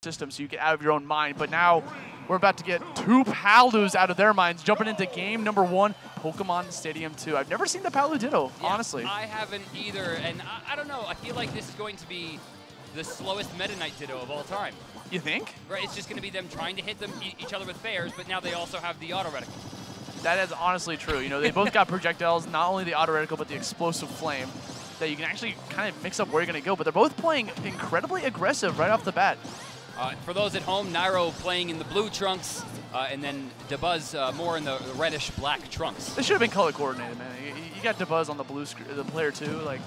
system so you get out of your own mind. But now we're about to get two Palus out of their minds, jumping into game number 1, Pokemon Stadium 2. I've never seen the Palu Ditto, honestly. I haven't either, and I don't know. I feel like this is going to be the slowest Meta Knight Ditto of all time. You think? Right, it's just going to be them trying to hit them each other with fairs, but now they also have the auto reticle. That is honestly true. You know, they both got projectiles, not only the auto reticle, but the explosive flame that you can actually kind of mix up where you're going to go. But they're both playing incredibly aggressive right off the bat. For those at home, Nairo playing in the blue trunks, and then Dabuz more in the reddish-black trunks. This should have been color coordinated, man. You got Dabuz on the blue screen, the player too. Like,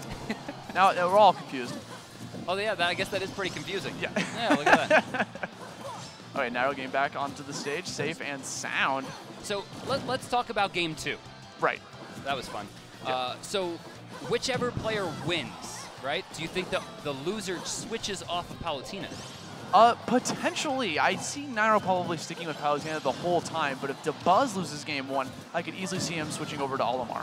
now we're all confused. Oh yeah, I guess that is pretty confusing. Yeah. Yeah, look at that. All right, Nairo getting back onto the stage, safe and sound. So let's talk about game 2. Right. That was fun. Yeah. So whichever player wins, right? Do you think that the loser switches off of Palutena? Potentially. I see Nairo probably sticking with Palutena the whole time, but if Dabuz loses game 1, I could easily see him switching over to Olimar.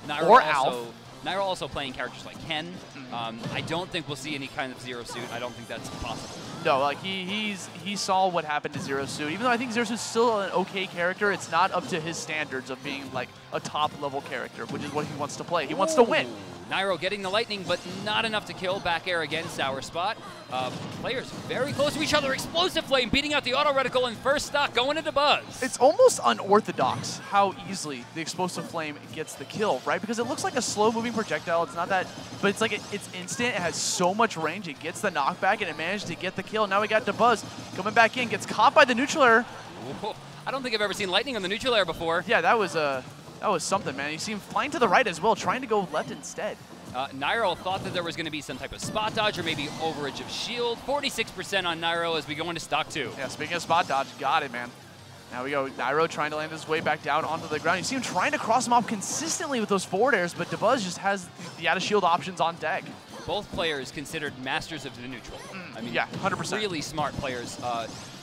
Nairo also playing characters like Ken. I don't think we'll see any kind of Zero Suit. I don't think that's possible. No, like he saw what happened to Zero Suit. Even though I think Zero Suit's still an okay character, it's not up to his standards of being like a top level character, which is what he wants to play. He wants to win. Nairo getting the lightning, but not enough to kill. Back air again, sour spot. Players very close to each other. Explosive flame beating out the auto reticle, and first stock going into Dabuz. It's almost unorthodox how easily the explosive flame gets the kill, right? Because it looks like a slow moving projectile. It's not that, but it's like it's instant. It has so much range. It gets the knockback, and it managed to get the kill. Now we got Dabuz coming back in, gets caught by the neutral air. Whoa. I don't think I've ever seen lightning on the neutral air before. Yeah, that was something, man. You see him flying to the right as well, trying to go left instead. Nairo thought that there was going to be some type of spot dodge or maybe overage of shield. 46% on Nairo as we go into stock 2. Yeah, speaking of spot dodge, got it, man. Now we go, Nairo trying to land his way back down onto the ground. You see him trying to cross him off consistently with those forward airs, but Dabuz just has the out-of-shield options on deck. Both players considered masters of the neutral. I mean, yeah, 100%. Really smart players.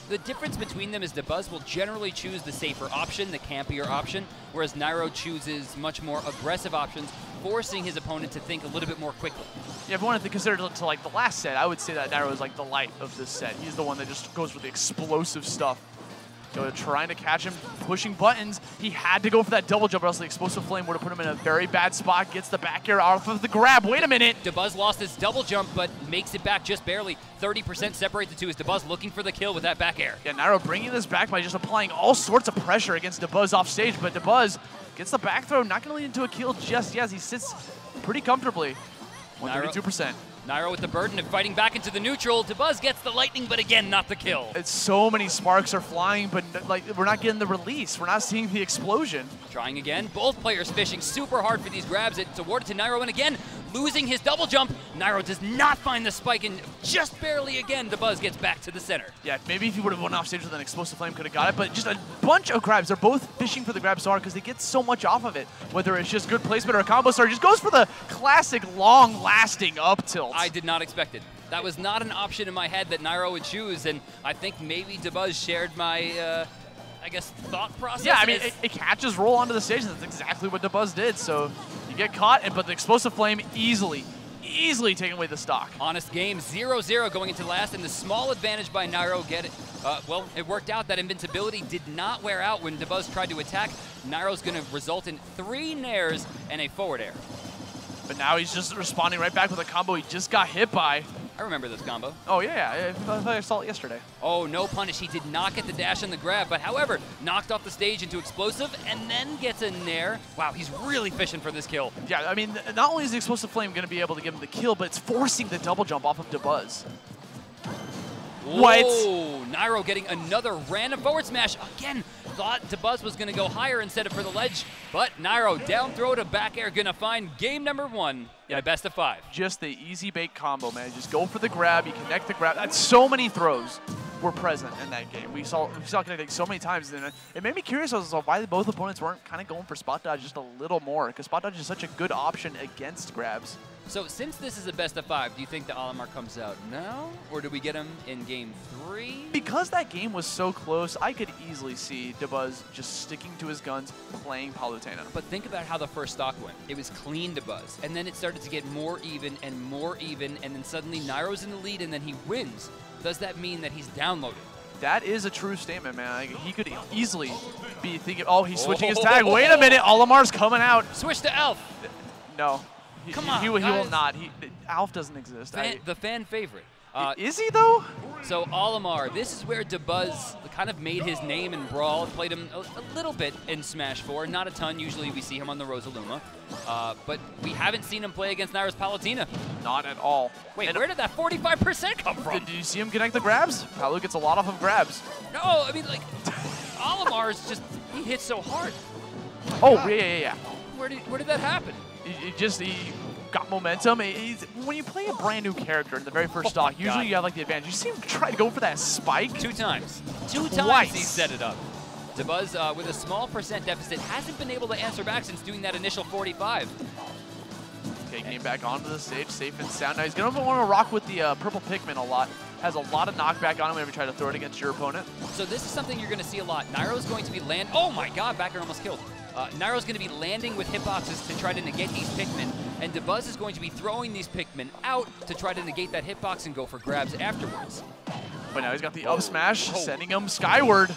The difference between them is Dabuz will generally choose the safer option, the campier option, whereas Nairo chooses much more aggressive options, forcing his opponent to think a little bit more quickly. Yeah, if you wanted to consider to like the last set, I would say that Nairo is like the light of this set. He's the one that just goes for the explosive stuff. So trying to catch him, pushing buttons. He had to go for that double jump, or else the explosive flame would have put him in a very bad spot. Gets the back air off of the grab. Wait a minute. Dabuz lost his double jump, but makes it back just barely. 30% separate the two as Dabuz looking for the kill with that back air. Yeah, Nairo bringing this back by just applying all sorts of pressure against Dabuz off stage, but Dabuz gets the back throw, not going to lead into a kill just yet as he sits pretty comfortably. 132%. Nairo with the burden of fighting back into the neutral. Dabuz gets the lightning, but again, not the kill. It's so many sparks are flying, but like we're not getting the release. We're not seeing the explosion. Trying again. Both players fishing super hard for these grabs. It's awarded to Nairo, and again, losing his double jump. Nairo does not find the spike, and just barely again, Dabuz gets back to the center. Yeah, maybe if he would have won off stage with an explosive flame, could have got it, but just a bunch of grabs. They're both fishing for the grab so hard because they get so much off of it. Whether it's just good placement or a combo star, just goes for the classic long-lasting up tilt. I did not expect it. That was not an option in my head that Nairo would choose, and I think maybe Dabuz shared my, I guess, thought process. Yeah, I mean, it catches roll onto the stage, and that's exactly what Dabuz did. So you get caught, but the explosive flame easily taking away the stock. Honest game, 0-0 going into last, and the small advantage by Nairo get it. Well, it worked out that invincibility did not wear out when Dabuz tried to attack. Nairo's going to result in 3 nairs and a forward air. But now he's just responding right back with a combo he just got hit by. I remember this combo. Oh, yeah. I thought I saw it yesterday. Oh, no punish. He did not get the dash on the grab, but however, knocked off the stage into explosive and then gets a nair. Wow, he's really fishing for this kill. Yeah, I mean, not only is the explosive flame going to be able to give him the kill, but it's forcing the double jump off of Dabuz. What? Nairo getting another random forward smash. Again, thought Dabuz was going to go higher instead of for the ledge, but Nairo down throw to back air, going to find game number 1 in a best of 5. Just the easy bait combo, man. Just go for the grab, you connect the grab. That's so many throws were present in that game. We saw connecting so many times, and it made me curious as to why both opponents weren't kind of going for spot dodge just a little more, because spot dodge is such a good option against grabs. So since this is a best of 5, do you think the Olimar comes out now, or do we get him in game 3? Because that game was so close, I could easily see Dabuz just sticking to his guns, playing Palutena. But think about how the first stock went. It was clean Dabuz, and then it started to get more even, and then suddenly Nairo's in the lead, and then he wins. does that mean that he's downloaded? That is a true statement, man. Like, he could easily be thinking, oh, he's switching his tag. Wait a minute, Olimar's coming out. Switch to Elf. No. Come on, he will not. Alf doesn't exist. The fan favorite. Is he, though? So Olimar, this is where Dabuz kind of made his name in Brawl, played him a little bit in Smash 4, not a ton. Usually we see him on the Rosaluma. But we haven't seen him play against Nairo's Palutena. Not at all. Wait, where did that 45% come from? Did you see him connect the grabs? Palu gets a lot off of grabs. No, I mean, like, Olimar's just, he hits so hard. Oh, God. Yeah. Where did that happen? He got momentum. When you play a brand new character in the very first stock, usually you have like the advantage. You see him try to go for that spike. Two times he set it up. Dabuz, with a small percent deficit, hasn't been able to answer back since doing that initial 45. Taking him back onto the stage, safe and sound. Now he's going to want to rock with the purple Pikmin a lot. Has a lot of knockback on him whenever you try to throw it against your opponent. So this is something you're going to see a lot. Nairo's going to be oh my god, back air almost killed. Nairo's going to be landing with hitboxes to try to negate these Pikmin, and Dabuz is going to be throwing these Pikmin out to try to negate that hitbox and go for grabs afterwards. But now he's got the up smash, sending him skyward.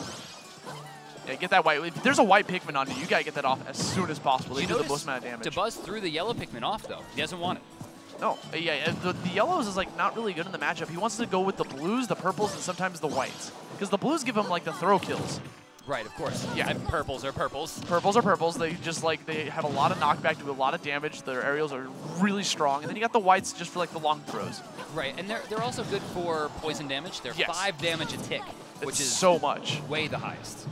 Yeah, get that white. If there's a white Pikmin on you, you got to get that off as soon as possible. They do the most amount of damage. Dabuz threw the yellow Pikmin off, though. He doesn't want it. No, yeah, the yellows is like not really good in the matchup. He wants to go with the blues, the purples, and sometimes the whites. Because the blues give him like the throw kills. Right, of course. Yeah. And purples are purples. Purples are purples. They just like, they have a lot of knockback, do a lot of damage. Their aerials are really strong. And then you got the whites just for like the long throws. Right, and they're also good for poison damage. They're 5 damage a tick, which is so much. Way the highest.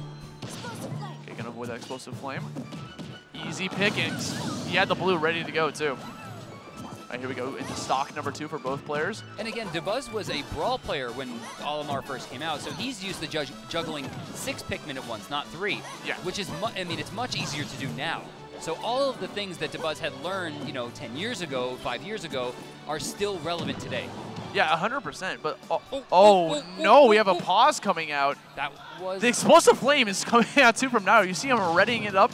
Okay, gonna avoid that explosive flame. Easy pickings. He had the blue ready to go too. All right, here we go into stock number 2 for both players. And again, Dabuz was a Brawl player when Olimar first came out, so he's used to juggling 6 Pikmin at once, not 3. Yeah. Which is, I mean, it's much easier to do now. So all of the things that Dabuz had learned, 10 years ago, 5 years ago, are still relevant today. Yeah, 100%. But no, we have a pause coming out. That was the explosive flame is coming out too from Nairo. You see him readying it up.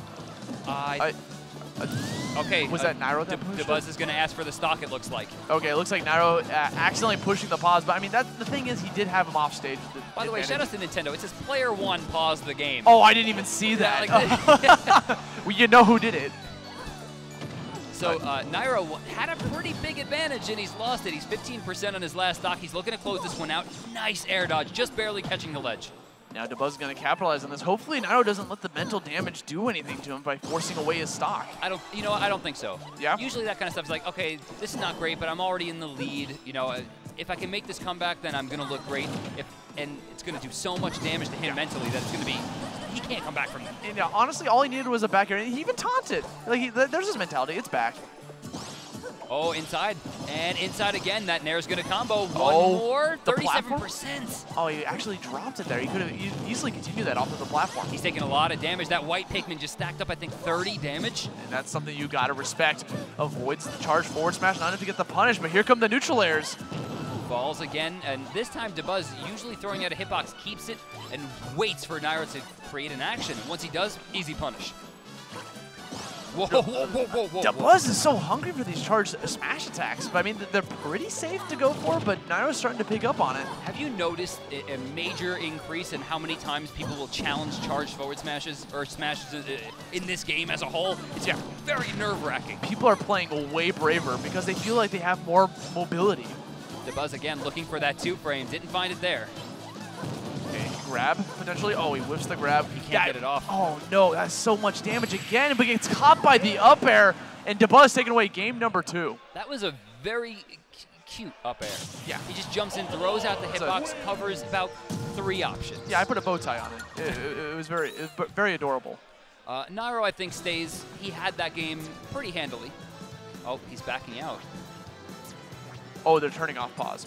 Okay. Was that Nairo that pushed Dabuz is going to ask for the stock, it looks like. Okay, it looks like Nairo accidentally pushing the pause. But I mean, the thing is, he did have him off stage. By the way, shout out to Nintendo. It says player 1 paused the game. Oh, I didn't even see that. Well, you know who did it. So Nairo had a pretty big advantage, and he's lost it. He's 15% on his last stock. He's looking to close this one out. Nice air dodge, just barely catching the ledge. Now Dabuz is going to capitalize on this. Hopefully Nairo doesn't let the mental damage do anything to him by forcing away his stock. I don't think so. Yeah? Usually that kind of stuff is like, okay, this is not great, but I'm already in the lead. If I can make this comeback, then I'm going to look great. And it's going to do so much damage to him mentally that it's going to be, he can't come back from that. And honestly, all he needed was a back air. He even taunted. Like there's his mentality. It's back. Oh, inside. And inside again. That Nair's going to combo. One more. 37%. Oh, he actually dropped it there. He could have easily continued that off of the platform. He's taking a lot of damage. That white Pikmin just stacked up, I think, 30 damage. And that's something you got to respect. Avoids the charge forward smash, not enough to get the punish, but here come the neutral airs. Falls again, and this time Dabuz, usually throwing out a hitbox, keeps it and waits for Nairo to create an action. And once he does, easy punish. Whoa. Dabuz is so hungry for these charged smash attacks. But I mean, they're pretty safe to go for, but Nairo's starting to pick up on it. Have you noticed a major increase in how many times people will challenge charged forward smashes or smashes in this game as a whole? It's very nerve-wracking. People are playing way braver because they feel like they have more mobility. Dabuz again looking for that 2-frame, didn't find it there. Okay, grab potentially. Oh, he whiffs the grab. He can't get it off. Oh no, that's so much damage again, but gets caught by the up air, and Dabuz taking away game number 2. That was a very cute up air. Yeah. He just jumps in, throws out the hitbox, covers about 3 options. Yeah, I put a bow tie on it. It was very adorable. Nairo, I think, stays. He had that game pretty handily. Oh, he's backing out. Oh, they're turning off pause.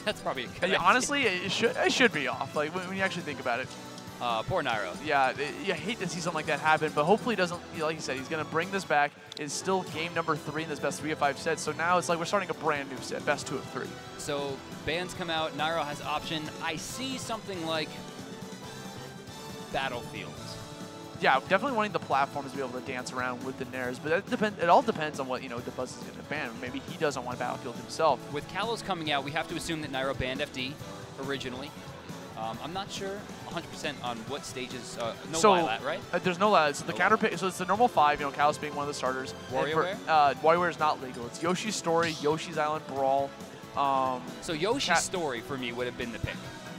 That's probably a good idea. Honestly, it should be off. Like when you actually think about it. Poor Nairo. Yeah, you hate to see something like that happen, but hopefully it doesn't. Like you said, he's going to bring this back. It's still game number 3 in this best 3 of 5 sets. So now it's like we're starting a brand new set, best 2 of 3. So bans come out. Nairo has option. I see something like Battlefield. Yeah, definitely wanting the platforms to be able to dance around with the Nairs, but it all depends on what Dabuz is going to ban. Maybe he doesn't want Battlefield himself. With Kalos coming out, we have to assume that Nairo banned FD. originally. I'm not sure 100% on what stages. No so, Lilat, right? There's no Lilat. So the counter pick. So it's the normal 5. You know, Callus being one of the starters. WarioWare? WarioWare is not legal. It's Yoshi's Story, Yoshi's Island Brawl. So Yoshi's Story for me would have been the pick.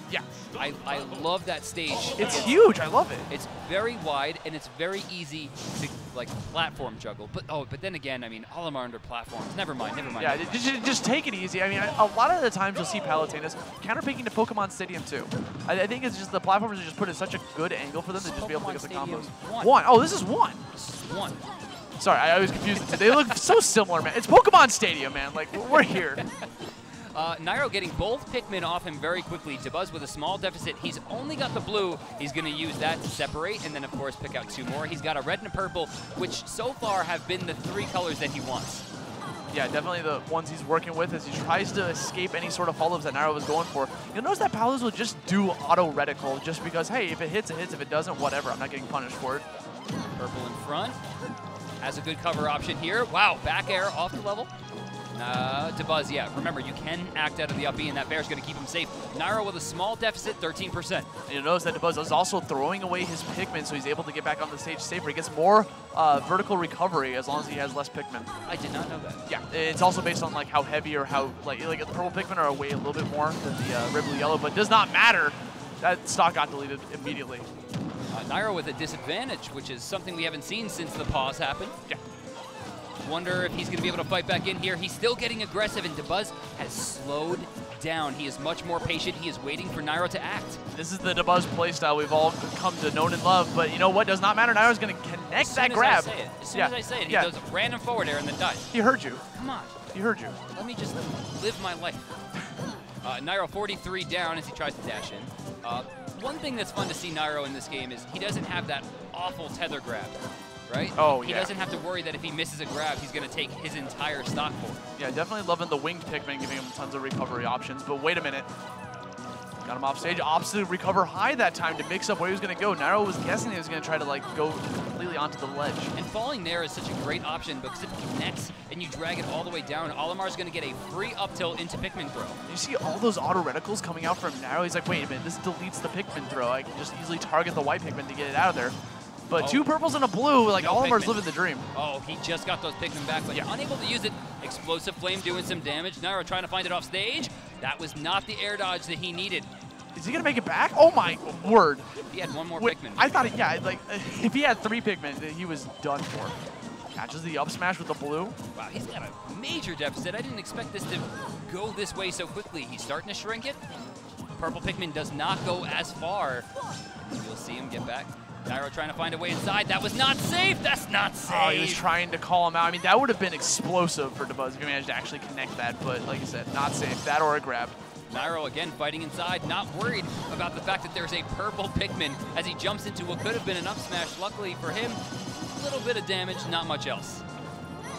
Yeah. I love that stage. It's huge. I love it. It's very wide and it's very easy to like platform juggle. But then again, I mean, Olimar under platforms. Never mind. Yeah, just take it easy. I mean, a lot of the times you'll see Palutenas counterpicking to Pokemon Stadium too. I think it's just the platformers are just put in such a good angle for them to just be able to get the combos. One. Oh, this is one. This is one. Sorry, I was confused. They look so similar, man. It's Pokemon Stadium, man. Like, we're here. Nairo getting both Pikmin off him very quickly. Dabuz with a small deficit. He's only got the blue. He's going to use that to separate and then, of course, pick out 2 more. He's got a red and a purple, which so far have been the 3 colors that he wants. Yeah, definitely the ones he's working with as he tries to escape any sort of follow-ups that Nairo was going for. You'll notice that Paluz will just do auto reticle just because, hey, if it hits, it hits. If it doesn't, whatever. I'm not getting punished for it. Purple in front. Has a good cover option here. Wow, back air off the level. Dabuz, yeah, remember, you can act out of the up B, and that bear's going to keep him safe. Nairo with a small deficit, 13%. And you'll notice that Dabuz is also throwing away his Pikmin, so he's able to get back on the stage safer. He gets more vertical recovery as long as he has less Pikmin. I did not know that. Yeah, it's also based on like how heavy or how like the purple Pikmin are weigh a little bit more than the red, blue, yellow, but it does not matter. That stock got deleted immediately. Nairo with a disadvantage, which is something we haven't seen since the pause happened. Yeah. Wonder if he's going to be able to fight back in here. He's still getting aggressive, and Dabuz has slowed down. He is much more patient. He is waiting for Nairo to act. This is the Dabuz playstyle we've all come to know and love, but you know what? Does not matter. Nairo's going to connect that grab. As soon as I say it, he does a random forward air and then dies. He heard you. Come on. He heard you. Let me just live my life. Nairo 43 down as he tries to dash in. One thing that's fun to see Nairo in this game is he doesn't have that awful tether grab. Right? Oh, he doesn't have to worry that if he misses a grab, he's going to take his entire stock forward. Yeah, definitely loving the winged Pikmin, giving him tons of recovery options. But wait a minute. Got him off stage. Opposite recover high that time to mix up where he was going to go. Nairo was guessing he was going to try to like go completely onto the ledge. And falling there is such a great option because if it connects and you drag it all the way down, Olimar's going to get a free up tilt into Pikmin throw. You see all those auto reticles coming out from Nairo. He's like, wait a minute, this deletes the Pikmin throw. I can just easily target the white Pikmin to get it out of there. But 2 purples and a blue, like Olimar's living the dream. Oh, he just got those Pikmin back, but unable to use it. Explosive Flame doing some damage. Nairo trying to find it off stage. That was not the air dodge that he needed. Is he going to make it back? Oh my word. He had 1 more Pikmin. I thought, like, if he had 3 Pikmin, he was done for. Catches the up smash with the blue. Wow, he's got a major deficit. I didn't expect this to go this way so quickly. He's starting to shrink it. Purple Pikmin does not go as far. You'll see him get back. Nairo trying to find a way inside. That was not safe. That's not safe. Oh, he was trying to call him out. I mean, that would have been explosive for Dabuz if he managed to actually connect that. But like you said, not safe. That or a grab. Nairo again fighting inside, not worried about the fact that there's a purple Pikmin as he jumps into what could have been an up smash. Luckily for him, a little bit of damage, not much else.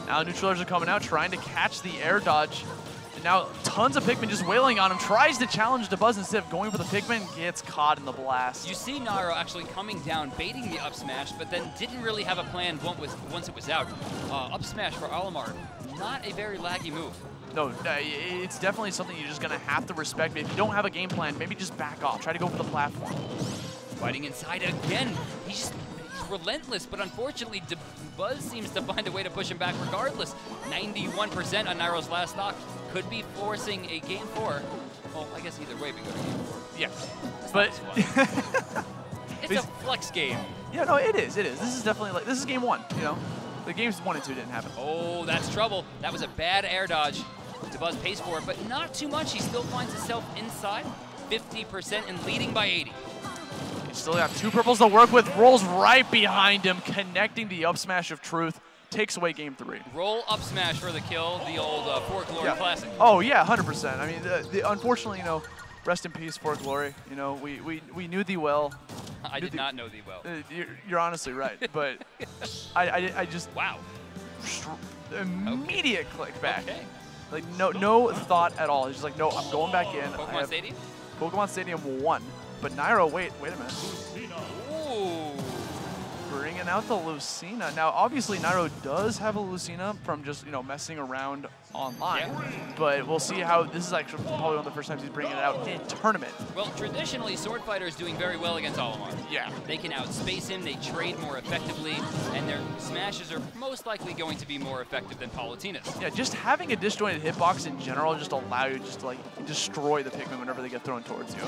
Now neutralers are coming out, trying to catch the air dodge. And now tons of Pikmin just wailing on him. Tries to challenge Dabuz instead of going for the Pikmin. Gets caught in the blast. You see Nairo actually coming down, baiting the up smash, but then didn't really have a plan once it was out. Up smash for Olimar, not a very laggy move. No, it's definitely something you're just going to have to respect. But if you don't have a game plan, maybe just back off. Try to go for the platform. Fighting inside again. He's relentless, but unfortunately, Dabuz seems to find a way to push him back regardless. 91% on Nairo's last stock. Could be forcing a game 4. Well, I guess either way we go to game 4. Yeah. That's But it's a flex game. Yeah, no, it is. It is. This is definitely like, this is game 1, you know. The games 1 and 2 didn't happen. Oh, that's trouble. That was a bad air dodge. Dabuz pays for it, but not too much. He still finds himself inside 50% and leading by 80. He's still got 2 purples to work with. Rolls right behind him, connecting the up smash of truth. Takes away game 3. Roll up smash for the kill, the old For Glory classic. Oh, yeah, 100%. I mean, unfortunately, you know, rest in peace, For Glory. You know, we knew thee well. I did not know thee well. You're honestly right, but I just... Wow. Immediate click back. Okay. Like, no thought at all. He's just like, no, I'm going back in. Pokemon Stadium? Pokemon Stadium 1. But Nairo, wait a minute. Ooh. Bringing out the Lucina. Now, obviously, Nairo does have a Lucina from just, you know, messing around online. But we'll see how, this is actually probably one of the first times he's bringing it out in tournament. Well, traditionally, Sword Fighter is doing very well against Olimar. Yeah. They can outspace him, they trade more effectively, and their smashes are most likely going to be more effective than Palutena's. Yeah, just having a disjointed hitbox in general just allow you just to like destroy the Pikmin whenever they get thrown towards you.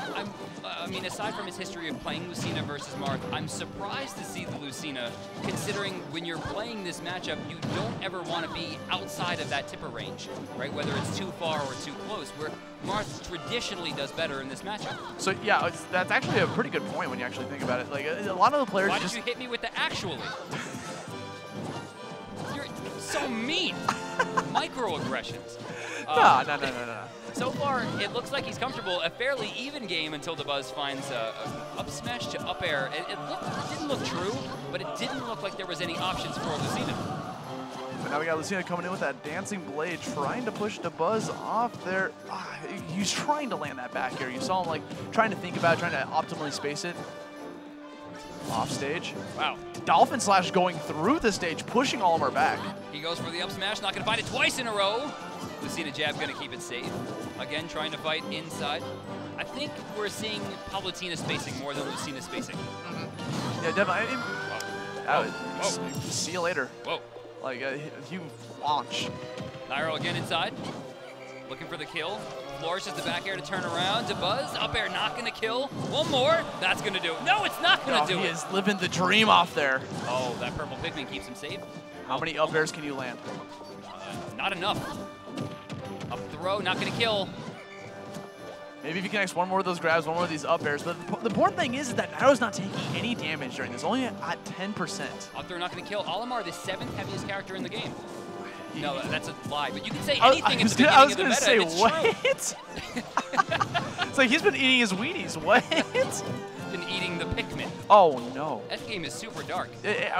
I mean, aside from his history of playing Lucina versus Marth, I'm surprised to see the Lucina, considering when you're playing this matchup, you don't ever want to be outside of that tipper range, right? Whether it's too far or too close, where Marth traditionally does better in this matchup. So yeah, that's actually a pretty good point when you actually think about it. Like a lot of the players Why just... did you hit me with the actually? You're so mean. Microaggressions. No. So far, it looks like he's comfortable. A fairly even game until Dabuz finds a up smash to up air. It didn't look true, but it didn't look like there was any options for Lucina. But now we got Lucina coming in with that dancing blade, trying to push Dabuz off there. He's trying to land that back air. You saw him like trying to think about it, trying to optimally space it. Off stage. Wow. Dolphin Slash going through the stage, pushing Olimar back. He goes for the up smash, not going to find it twice in a row. Lucina jab going to keep it safe. Again, trying to fight inside. I think we're seeing Palutena spacing more than Lucina spacing. Yeah, definitely. See you later. Whoa. Like, you launch. Nairo again inside. Looking for the kill. Flourishes the back air to turn around. Dabuz, up air, not going to kill. One more. That's going to do it. No, it's not going to do it. He is living the dream off there. Oh, that purple Pikmin keeps him safe. How many up airs can you land? Not enough. Up throw, not going to kill. Maybe if he connects one more of those grabs, one more of these up airs. But the important thing is that Nairo's not taking any damage during this, only at 10%. Up throw, not going to kill. Olimar, the 7th heaviest character in the game. No, that's a lie, but you can say anything at the beginning of the meta. Say, it's what? It's like he's been eating his Wheaties. What? Been eating the Pikmin. Oh, no. That game is super dark.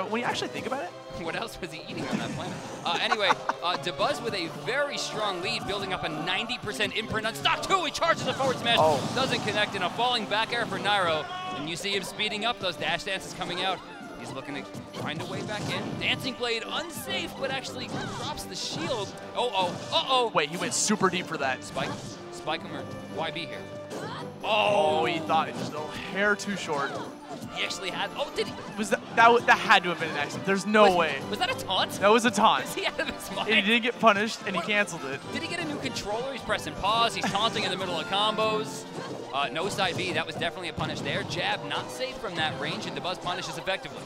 When you actually think about it. What else was he eating on that planet? Anyway, Dabuz with a very strong lead, building up a 90% imprint on stock 2. He charges a forward smash, doesn't connect, and a falling back air for Nairo. And you see him speeding up, those dash dances coming out. He's looking to find a way back in. Dancing blade, unsafe, but actually drops the shield. Uh-oh. Wait, he went super deep for that. Spike him or YB here. Oh, he thought it just a hair too short. He actually had, did he? Was that had to have been an accident. There's no way. Was that a taunt? That was a taunt. Is he out of his mind? And he didn't get punished, and he canceled it. Did he get a new controller? He's pressing pause. He's taunting in the middle of combos. No side B, that was definitely a punish there. Jab not safe from that range, and Dabuz punishes effectively.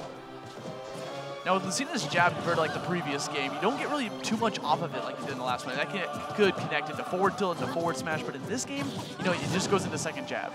Now with Lucina's jab compared to like the previous game, you don't get really too much off of it like you did in the last one. That could connect into forward tilt, into forward smash, but in this game, you know, it just goes into second jab.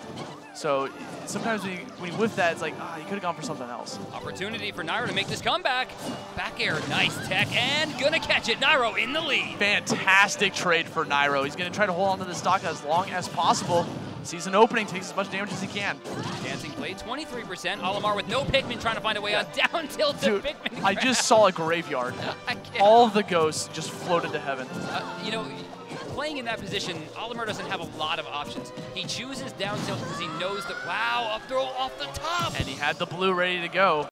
So sometimes when you whiff that, it's like, you could have gone for something else. Opportunity for Nairo to make this comeback. Back air, nice tech, and gonna catch it. Nairo in the lead. Fantastic trade for Nairo. He's gonna try to hold on to the stock as long as possible. Sees an opening, takes as much damage as he can. Dancing blade, 23%. Olimar with no Pikmin trying to find a way out. Down tilt to Pikmin. I just saw a graveyard. All of the ghosts just floated to heaven. You know, playing in that position, Olimar doesn't have a lot of options. He chooses down tilt because he knows that, wow, up throw off the top. And he had the blue ready to go.